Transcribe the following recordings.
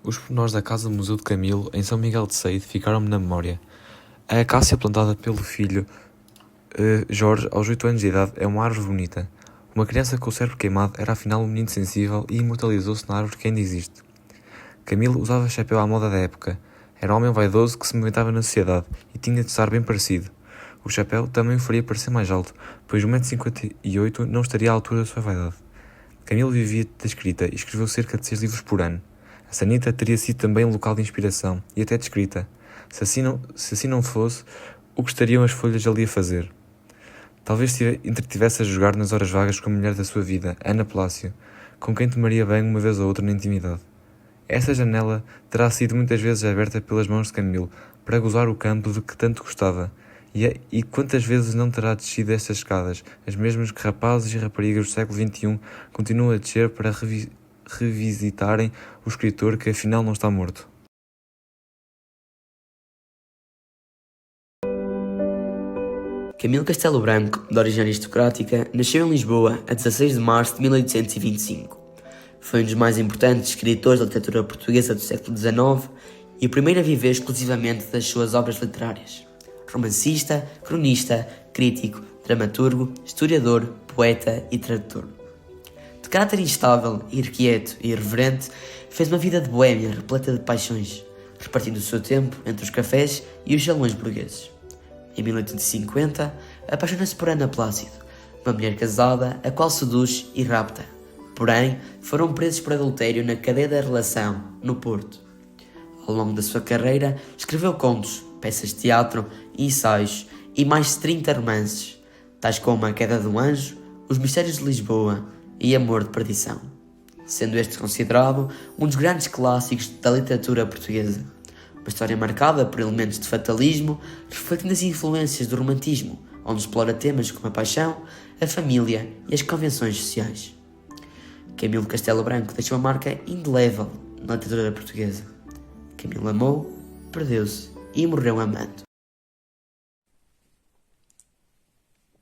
Os pormenores da casa Museu de Camilo, em São Miguel de Seide, ficaram-me na memória. A acácia plantada pelo filho Jorge, aos 8 anos de idade, é uma árvore bonita. Uma criança com o cérebro queimado era afinal um menino sensível e imortalizou-se na árvore que ainda existe. Camilo usava chapéu à moda da época. Era um homem vaidoso que se movimentava na sociedade e tinha de estar bem parecido. O chapéu também o faria parecer mais alto, pois 1,58 m não estaria à altura da sua vaidade. Camilo vivia da escrita e escreveu cerca de 6 livros por ano. A sanita teria sido também um local de inspiração e até de escrita. Se assim não fosse, o que estariam as folhas ali a fazer? Talvez se entretivesse a jogar nas horas vagas com a mulher da sua vida, Ana Plácio, com quem tomaria bem uma vez ou outra na intimidade. Essa janela terá sido muitas vezes aberta pelas mãos de Camilo para gozar o campo de que tanto gostava. E quantas vezes não terá descido estas escadas, as mesmas que rapazes e raparigas do século XXI continuam a descer para revisitarem o escritor que afinal não está morto. Camilo Castelo Branco, de origem aristocrática, nasceu em Lisboa a 16 de março de 1825. Foi um dos mais importantes escritores da literatura portuguesa do século XIX e o primeiro a viver exclusivamente das suas obras literárias. Romancista, cronista, crítico, dramaturgo, historiador, poeta e tradutor. De caráter instável, irrequieto e irreverente, fez uma vida de boémia repleta de paixões, repartindo o seu tempo entre os cafés e os salões burgueses. Em 1850, apaixona-se por Ana Plácido, uma mulher casada a qual seduz e rapta. Porém, foram presos por adultério na cadeia da relação, no Porto. Ao longo da sua carreira, escreveu contos, peças de teatro, ensaios e mais de 30 romances, tais como A Queda do Anjo, Os Mistérios de Lisboa e Amor de Perdição, sendo este considerado um dos grandes clássicos da literatura portuguesa. Uma história marcada por elementos de fatalismo, refletindo as influências do romantismo, onde explora temas como a paixão, a família e as convenções sociais. Camilo Castelo Branco deixou uma marca indelével na literatura portuguesa. Camilo amou, perdeu-se e morreu amando.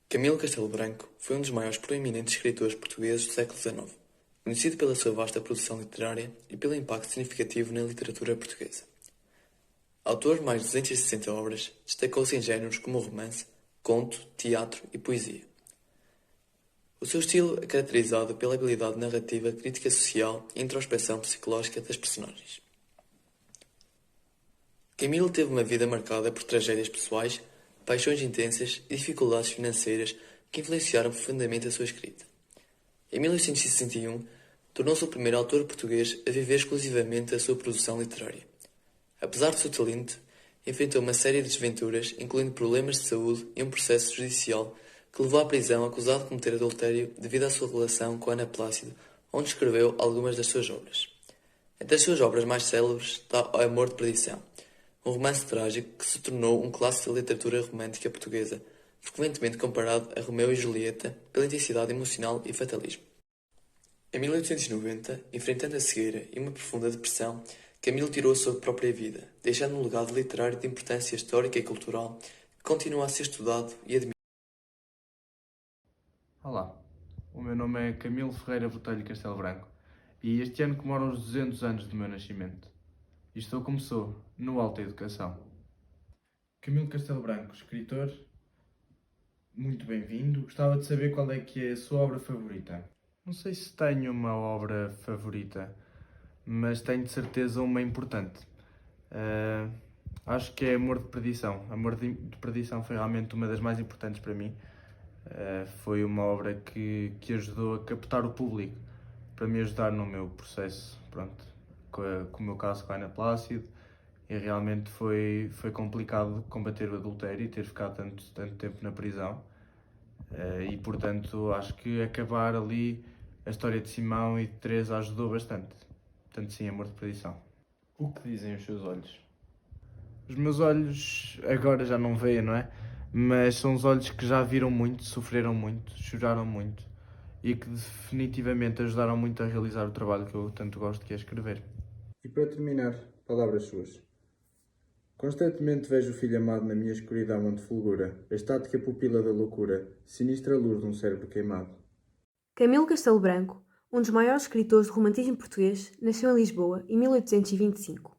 Camilo Castelo Branco foi um dos maiores proeminentes escritores portugueses do século XIX, conhecido pela sua vasta produção literária e pelo impacto significativo na literatura portuguesa. Autor de mais de 260 obras, destacou-se em géneros como o romance, conto, teatro e poesia. O seu estilo é caracterizado pela habilidade narrativa, crítica social e introspeção psicológica das personagens. Camilo teve uma vida marcada por tragédias pessoais, paixões intensas e dificuldades financeiras que influenciaram profundamente a sua escrita. Em 1861, tornou-se o primeiro autor português a viver exclusivamente a sua produção literária. Apesar do seu talento, enfrentou uma série de desventuras, incluindo problemas de saúde e um processo judicial que levou à prisão acusado de cometer adultério devido à sua relação com Ana Plácido, onde escreveu algumas das suas obras. Entre as suas obras mais célebres está O Amor de Perdição, um romance trágico que se tornou um clássico da literatura romântica portuguesa, frequentemente comparado a Romeu e Julieta pela intensidade emocional e fatalismo. Em 1890, enfrentando a cegueira e uma profunda depressão, Camilo tirou a sua própria vida, deixando um legado literário de importância histórica e cultural que continua a ser estudado e admirado. Olá, o meu nome é Camilo Ferreira Botelho Castelo Branco e este ano comemoro os 200 anos do meu nascimento. Isto começou no Alta Educação. Camilo Castelo Branco, escritor, muito bem-vindo. Gostava de saber qual é que é a sua obra favorita. Não sei se tenho uma obra favorita, mas tenho de certeza uma importante. Acho que é Amor de Perdição. Amor de Perdição foi realmente uma das mais importantes para mim. Foi uma obra que ajudou a captar o público para me ajudar no meu processo, pronto, com o meu caso com a Ana Plácido, e realmente foi complicado combater o adultério e ter ficado tanto tempo na prisão, e portanto acho que acabar ali a história de Simão e de Teresa ajudou bastante. Portanto sim, Amor de Perdição. O que dizem os seus olhos? Os meus olhos agora já não veem, não é? Mas são os olhos que já viram muito, sofreram muito, choraram muito e que definitivamente ajudaram muito a realizar o trabalho que eu tanto gosto, que é escrever. E para terminar, palavras suas. Constantemente vejo o filho amado na minha escuridão onde fulgura, a estática pupila da loucura, sinistra luz de um cérebro queimado. Camilo Castelo Branco, um dos maiores escritores do romantismo português, nasceu em Lisboa em 1825.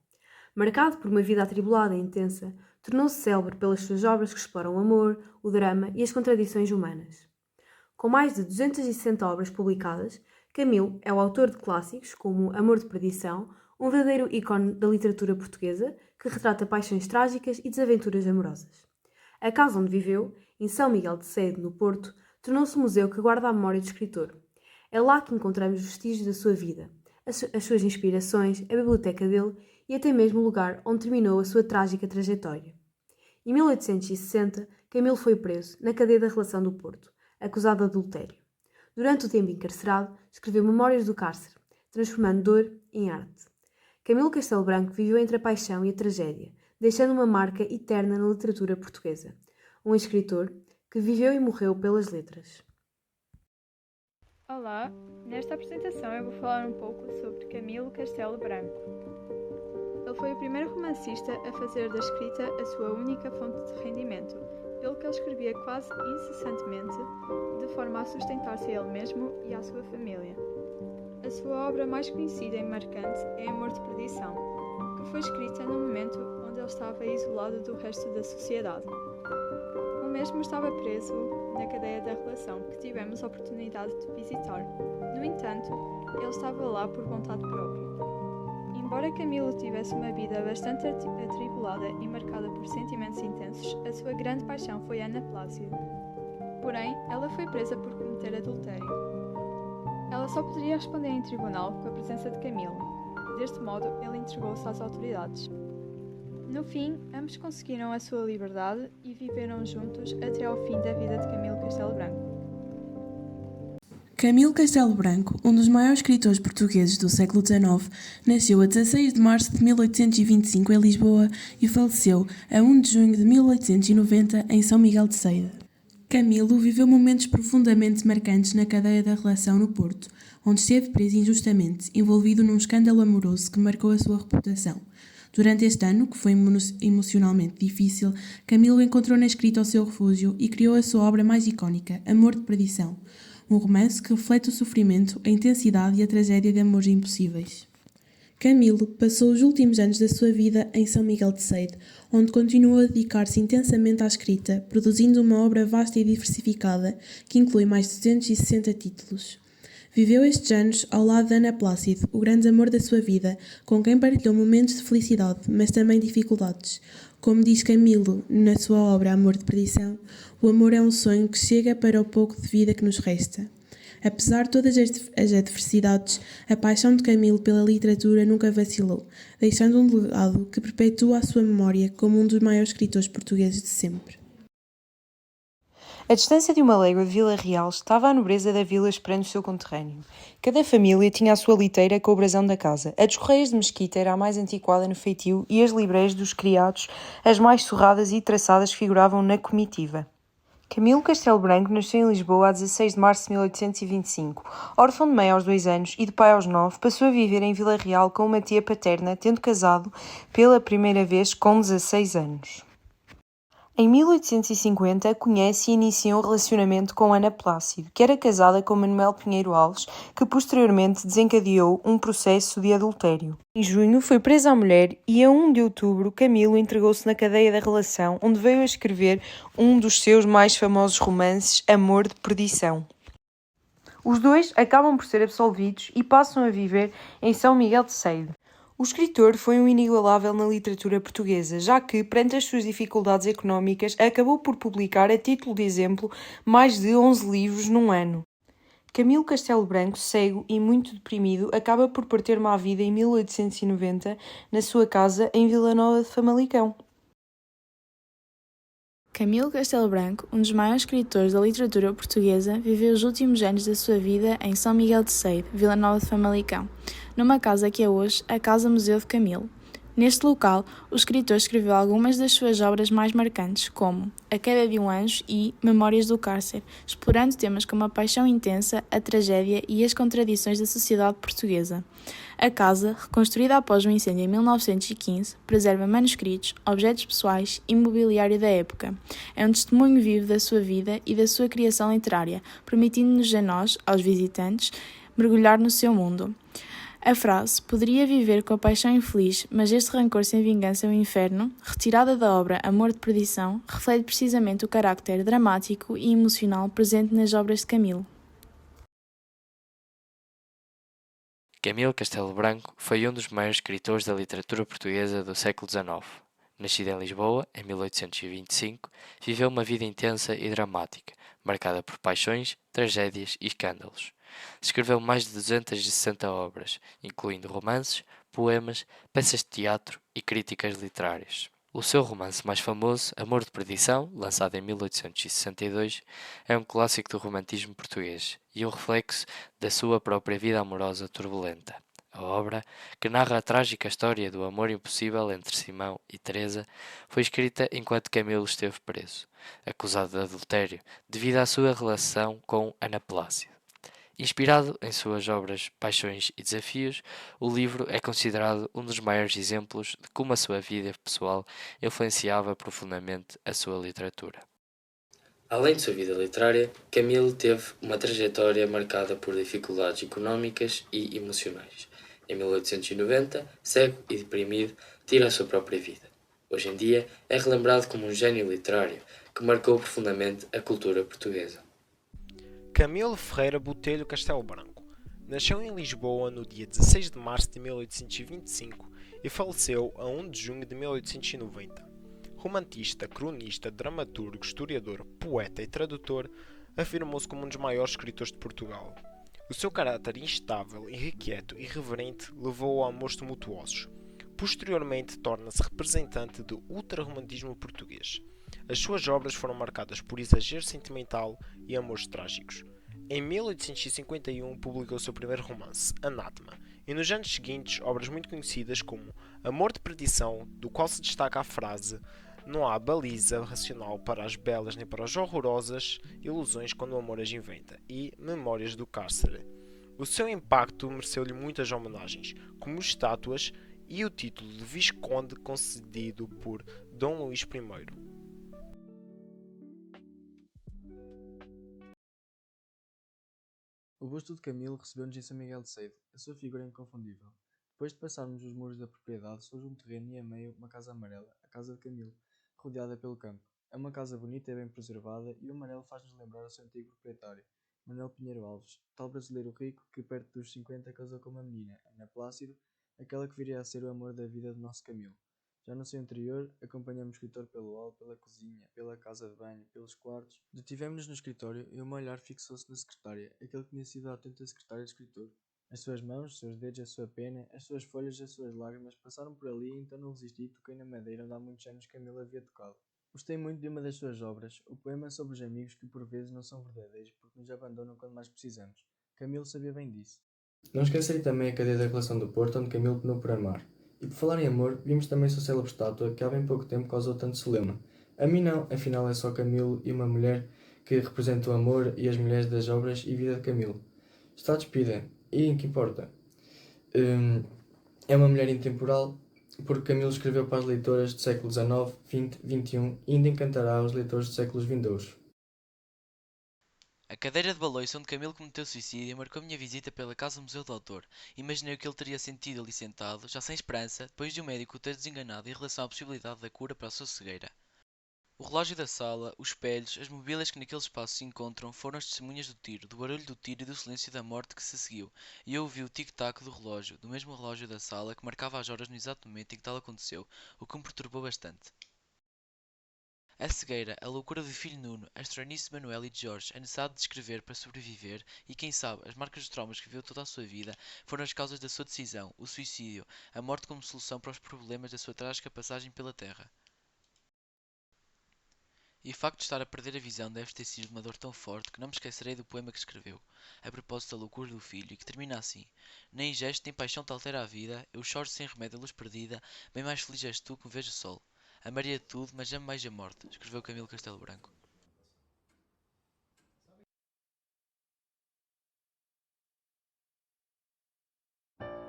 Marcado por uma vida atribulada e intensa, tornou-se célebre pelas suas obras que exploram o amor, o drama e as contradições humanas. Com mais de 260 obras publicadas, Camilo é o autor de clássicos como Amor de Perdição, um verdadeiro ícone da literatura portuguesa que retrata paixões trágicas e desaventuras amorosas. A casa onde viveu, em São Miguel de Cede, no Porto, tornou-se um museu que guarda a memória do escritor. É lá que encontramos vestígios da sua vida, as suas inspirações, a biblioteca dele e até mesmo o lugar onde terminou a sua trágica trajetória. Em 1860, Camilo foi preso na cadeia da Relação do Porto, acusado de adultério. Durante o tempo encarcerado, escreveu Memórias do Cárcere, transformando dor em arte. Camilo Castelo Branco viveu entre a paixão e a tragédia, deixando uma marca eterna na literatura portuguesa. Um escritor que viveu e morreu pelas letras. Olá, nesta apresentação eu vou falar um pouco sobre Camilo Castelo Branco. Ele foi o primeiro romancista a fazer da escrita a sua única fonte de rendimento, pelo que ele escrevia quase incessantemente, de forma a sustentar-se a ele mesmo e à sua família. A sua obra mais conhecida e marcante é Amor de Perdição, que foi escrita no momento onde ele estava isolado do resto da sociedade. O mesmo estava preso na cadeia da Relação, que tivemos a oportunidade de visitar. No entanto, ele estava lá por vontade própria. Embora Camilo tivesse uma vida bastante atribulada e marcada por sentimentos intensos, a sua grande paixão foi Ana Plácido. Porém, ela foi presa por cometer adultério. Ela só poderia responder em tribunal com a presença de Camilo. Deste modo, ele entregou-se às autoridades. No fim, ambos conseguiram a sua liberdade e viveram juntos até ao fim da vida de Camilo Castelo Branco. Camilo Castelo Branco, um dos maiores escritores portugueses do século XIX, nasceu a 16 de março de 1825 em Lisboa e faleceu a 1 de junho de 1890 em São Miguel de Cede. Camilo viveu momentos profundamente marcantes na cadeia da Relação no Porto, onde esteve preso injustamente, envolvido num escândalo amoroso que marcou a sua reputação. Durante este ano, que foi emocionalmente difícil, Camilo encontrou na escrita o seu refúgio e criou a sua obra mais icónica, Amor de Perdição, um romance que reflete o sofrimento, a intensidade e a tragédia de amores impossíveis. Camilo passou os últimos anos da sua vida em São Miguel de Cede, onde continuou a dedicar-se intensamente à escrita, produzindo uma obra vasta e diversificada que inclui mais de 260 títulos. Viveu estes anos ao lado de Ana Plácido, o grande amor da sua vida, com quem partilhou momentos de felicidade, mas também dificuldades. Como diz Camilo na sua obra Amor de Perdição, o amor é um sonho que chega para o pouco de vida que nos resta. Apesar de todas as adversidades, a paixão de Camilo pela literatura nunca vacilou, deixando um legado que perpetua a sua memória como um dos maiores escritores portugueses de sempre. A distância de uma légua de Vila Real estava a nobreza da vila esperando o seu conterrâneo. Cada família tinha a sua liteira com o brasão da casa. A dos Correios de Mesquita era a mais antiquada no feitio e as libreiras dos criados, as mais surradas e traçadas, figuravam na comitiva. Camilo Castelo Branco nasceu em Lisboa a 16 de março de 1825. Órfão de mãe aos 2 anos e de pai aos 9, passou a viver em Vila Real com uma tia paterna, tendo casado pela primeira vez com 16 anos. Em 1850, conhece e inicia um relacionamento com Ana Plácido, que era casada com Manuel Pinheiro Alves, que posteriormente desencadeou um processo de adultério. Em junho, foi presa a mulher e a 1 de outubro, Camilo entregou-se na cadeia da Relação, onde veio a escrever um dos seus mais famosos romances, Amor de Perdição. Os dois acabam por ser absolvidos e passam a viver em São Miguel de Cede. O escritor foi um inigualável na literatura portuguesa, já que, perante as suas dificuldades económicas, acabou por publicar, a título de exemplo, mais de 11 livros num ano. Camilo Castelo Branco, cego e muito deprimido, acaba por partir uma vida em 1890 na sua casa em Vila Nova de Famalicão. Camilo Castelo Branco, um dos maiores escritores da literatura portuguesa, viveu os últimos anos da sua vida em São Miguel de Cede, Vila Nova de Famalicão, numa casa que é hoje a Casa Museu de Camilo. Neste local, o escritor escreveu algumas das suas obras mais marcantes, como A Queda de um Anjo e Memórias do Cárcere, explorando temas como a paixão intensa, a tragédia e as contradições da sociedade portuguesa. A casa, reconstruída após um incêndio em 1915, preserva manuscritos, objetos pessoais e mobiliário da época. É um testemunho vivo da sua vida e da sua criação literária, permitindo-nos a nós, aos visitantes, mergulhar no seu mundo. A frase "poderia viver com a paixão infeliz, mas este rancor sem vingança é o inferno", retirada da obra Amor de Perdição, reflete precisamente o carácter dramático e emocional presente nas obras de Camilo. Camilo Castelo Branco foi um dos maiores escritores da literatura portuguesa do século XIX. Nascido em Lisboa, em 1825, viveu uma vida intensa e dramática, marcada por paixões, tragédias e escândalos. Escreveu mais de 260 obras, incluindo romances, poemas, peças de teatro e críticas literárias. O seu romance mais famoso, Amor de Perdição, lançado em 1862, é um clássico do romantismo português e um reflexo da sua própria vida amorosa turbulenta. A obra, que narra a trágica história do amor impossível entre Simão e Teresa, foi escrita enquanto Camilo esteve preso, acusado de adultério, devido à sua relação com Ana Plácido. Inspirado em suas obras Paixões e Desafios, o livro é considerado um dos maiores exemplos de como a sua vida pessoal influenciava profundamente a sua literatura. Além de sua vida literária, Camilo teve uma trajetória marcada por dificuldades económicas e emocionais. Em 1890, cego e deprimido, tira a sua própria vida. Hoje em dia, é relembrado como um gênio literário que marcou profundamente a cultura portuguesa. Camilo Ferreira Botelho Castelo Branco nasceu em Lisboa no dia 16 de março de 1825 e faleceu a 1 de junho de 1890. Romantista, cronista, dramaturgo, historiador, poeta e tradutor, afirmou-se como um dos maiores escritores de Portugal. O seu caráter instável, irrequieto e irreverente levou-o a amores tumultuosos. Posteriormente, torna-se representante do ultrarromantismo português. As suas obras foram marcadas por exagero sentimental e amores trágicos. Em 1851 publicou o seu primeiro romance, Anátema, e nos anos seguintes obras muito conhecidas como Amor de Perdição, do qual se destaca a frase "Não há baliza racional para as belas nem para as horrorosas ilusões quando o amor as inventa", e Memórias do Cárcere. O seu impacto mereceu-lhe muitas homenagens, como estátuas e o título de Visconde concedido por Dom Luís I. O busto de Camilo recebeu-nos em São Miguel de Ceide, a sua figura é inconfundível. Depois de passarmos os muros da propriedade, surge um terreno e a meio uma casa amarela, a casa de Camilo, rodeada pelo campo. É uma casa bonita e bem preservada e o amarelo faz-nos lembrar o seu antigo proprietário, Manuel Pinheiro Alves, tal brasileiro rico que perto dos 50 casou com uma menina, Ana Plácido, aquela que viria a ser o amor da vida do nosso Camilo. Já no seu interior, acompanhamos o escritor pelo hall, pela cozinha, pela casa de banho, pelos quartos. Detivemos-nos no escritório e o meu olhar fixou-se na secretária, aquele que tinha sido a autêntica secretária do escritor. As suas mãos, os seus dedos, a sua pena, as suas folhas, as suas lágrimas passaram por ali e então não resisti e toquei na madeira onde há muitos anos Camilo havia tocado. Gostei muito de uma das suas obras, o poema sobre os amigos que por vezes não são verdadeiros porque nos abandonam quando mais precisamos. Camilo sabia bem disso. Não esquecerei também a cadeia da Coleção do Porto, onde Camilo penou por amar. E por falar em amor, vimos também sua célebre estátua, que há bem pouco tempo causou tanto celeuma. A mim não, afinal é só Camilo e uma mulher que representa o amor e as mulheres das obras e vida de Camilo. Está despida, e em que importa? É uma mulher intemporal, porque Camilo escreveu para as leitoras do século XIX, XX, XXI e ainda encantará os leitores de séculos vindouros. A cadeira de baloiço onde Camilo cometeu suicídio marcou a minha visita pela Casa Museu do Autor. Imaginei o que ele teria sentido ali sentado, já sem esperança, depois de o médico o ter desenganado em relação à possibilidade da cura para a sua cegueira. O relógio da sala, os espelhos, as mobílias que naquele espaço se encontram foram as testemunhas do tiro, do barulho do tiro e do silêncio da morte que se seguiu, e eu ouvi o tic-tac do relógio, do mesmo relógio da sala que marcava as horas no exato momento em que tal aconteceu, o que me perturbou bastante. A cegueira, a loucura do filho Nuno, a estranhice de Manuel e de Jorge, a necessidade de escrever para sobreviver e, quem sabe, as marcas dos traumas que viveu toda a sua vida foram as causas da sua decisão, o suicídio, a morte como solução para os problemas da sua trágica passagem pela Terra. E o facto de estar a perder a visão deve ter sido uma dor tão forte que não me esquecerei do poema que escreveu, a propósito da loucura do filho, e que termina assim: "Nem gesto nem paixão te altera a vida, eu choro sem remédio a luz perdida, bem mais feliz és tu que me vejo o sol. Amaria tudo, mas amo mais a morte", escreveu Camilo Castelo Branco.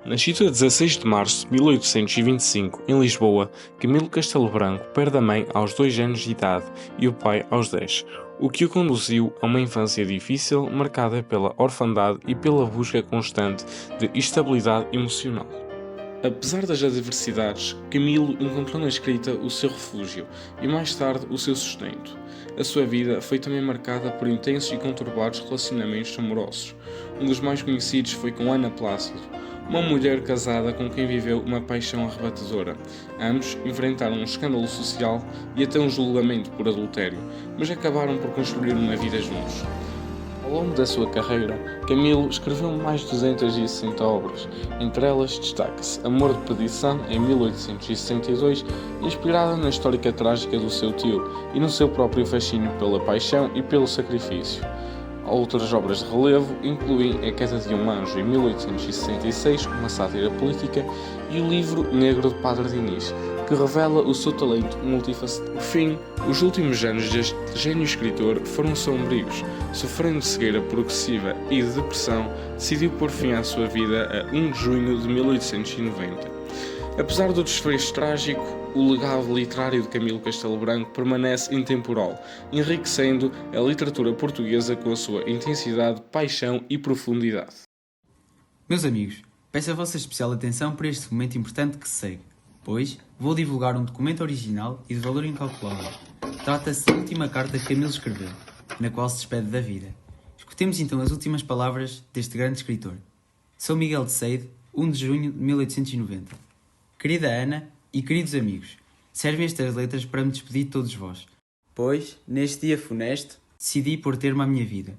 Nascido a 16 de março de 1825, em Lisboa, Camilo Castelo Branco perde a mãe aos 2 anos de idade e o pai aos 10. o que o conduziu a uma infância difícil marcada pela orfandade e pela busca constante de estabilidade emocional. Apesar das adversidades, Camilo encontrou na escrita o seu refúgio e mais tarde o seu sustento. A sua vida foi também marcada por intensos e conturbados relacionamentos amorosos. Um dos mais conhecidos foi com Ana Plácido, uma mulher casada com quem viveu uma paixão arrebatadora. Ambos enfrentaram um escândalo social e até um julgamento por adultério, mas acabaram por construir uma vida juntos. Ao longo da sua carreira, Camilo escreveu mais de 260 obras. Entre elas destaca-se Amor de Perdição, em 1862, inspirada na histórica trágica do seu tio e no seu próprio fascínio pela paixão e pelo sacrifício. Outras obras de relevo incluem A Queda de um Anjo, em 1866, uma sátira política, e o livro Negro de Padre Diniz, que revela o seu talento multifacetado. Por fim, os últimos anos deste gênio escritor foram sombrios. Sofrendo de cegueira progressiva e de depressão, decidiu pôr fim à sua vida a 1 de junho de 1890. Apesar do desfecho trágico, o legado literário de Camilo Castelo Branco permanece intemporal, enriquecendo a literatura portuguesa com a sua intensidade, paixão e profundidade. Meus amigos, peço a vossa especial atenção para este momento importante que se segue, pois vou divulgar um documento original e de valor incalculável. Trata-se da última carta que Camilo escreveu, na qual se despede da vida. Escutemos então as últimas palavras deste grande escritor. São Miguel de Seide, 1 de junho de 1890. Querida Ana e queridos amigos, servem estas letras para me despedir de todos vós, pois, neste dia funesto, decidi pôr termo à minha vida.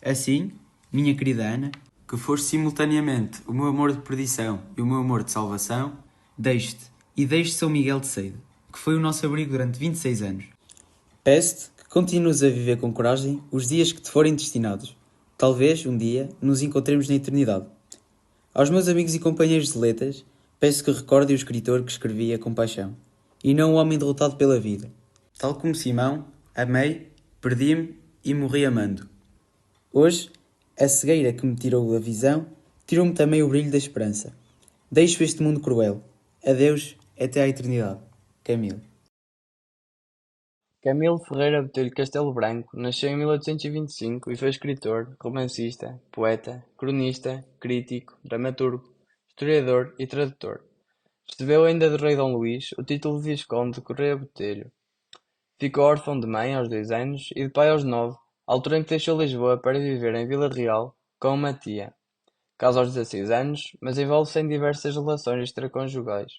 Assim, minha querida Ana, que foste simultaneamente o meu amor de perdição e o meu amor de salvação, deixo-te e deixo São Miguel de Seide, que foi o nosso abrigo durante 26 anos. Peço-te que continues a viver com coragem os dias que te forem destinados. Talvez, um dia, nos encontremos na eternidade. Aos meus amigos e companheiros de letras, peço que recordem o escritor que escrevia com paixão, e não o homem derrotado pela vida. Tal como Simão, amei, perdi-me e morri amando. Hoje, a cegueira que me tirou a visão, tirou-me também o brilho da esperança. Deixo este mundo cruel. Adeus, até à eternidade. Camilo. Camilo Ferreira Botelho Castelo Branco nasceu em 1825 e foi escritor, romancista, poeta, cronista, crítico, dramaturgo, historiador e tradutor. Recebeu ainda do rei Dom Luís o título de Visconde de Correia Botelho. Ficou órfão de mãe aos 2 anos e de pai aos 9, altura em que deixou Lisboa para viver em Vila Real com uma tia. Casa aos 16 anos, mas envolve-se em diversas relações extraconjugais.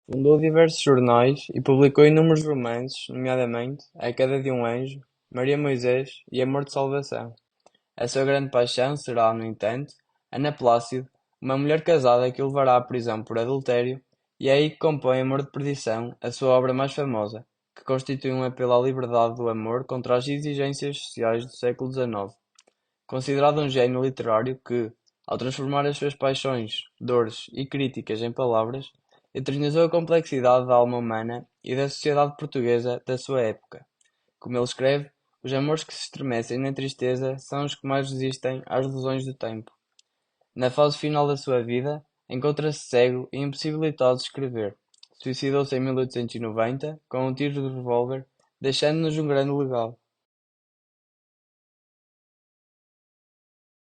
Fundou diversos jornais e publicou inúmeros romances, nomeadamente A Queda de um Anjo, Maria Moisés e Amor de Salvação. A sua grande paixão será, no entanto, Ana Plácido, uma mulher casada que o levará à prisão por adultério, e é aí que compõe Amor de Perdição, a sua obra mais famosa, que constitui um apelo à liberdade do amor contra as exigências sociais do século XIX. Considerado um gênio literário que, ao transformar as suas paixões, dores e críticas em palavras, eternizou a complexidade da alma humana e da sociedade portuguesa da sua época. Como ele escreve, os amores que se estremecem na tristeza são os que mais resistem às ilusões do tempo. Na fase final da sua vida, encontra-se cego e impossibilitado de escrever. Suicidou-se em 1890 com um tiro de revólver, deixando-nos um grande legado.